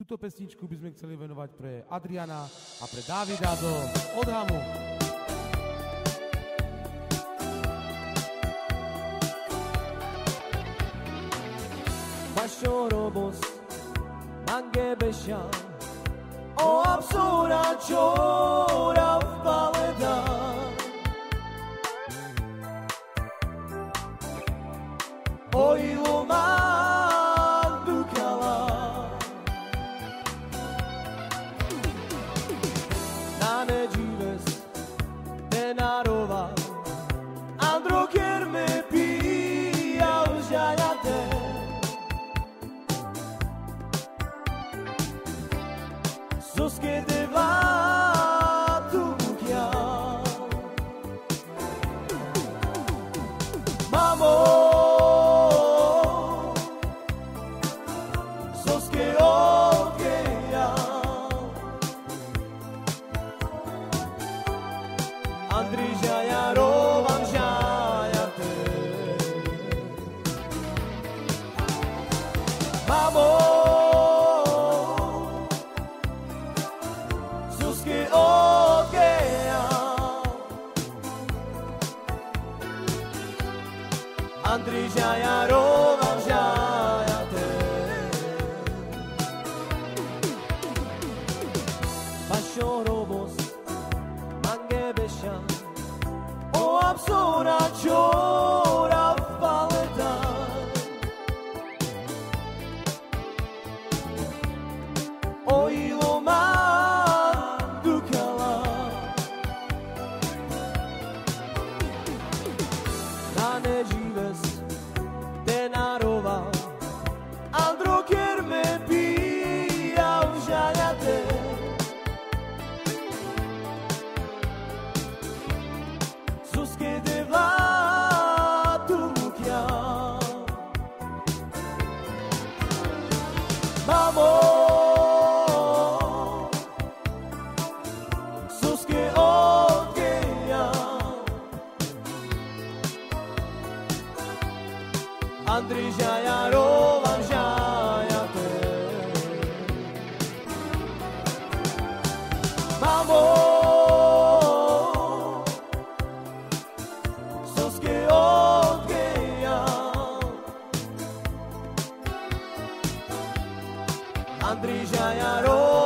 Túto pesničku by sme chceli venovať pre Adriana a pre Davida do Odhamu. Başorobos mange beşan o absura çora paleda o iluman dukala nane cives denarova andro kerme pia užajate Soske deva tukja Mamo Soske okeja Andrija jarovan žajate Mamo Andrija jarovan žajate Başorobos mange beşan o absura çora paleta o iluman dukala Nane žives denarova Andro kerme pija užajate Suske deva tukja Mamo Suske okeja Andrija jarovan žajate Mamo Soske okeja Andrija jarovan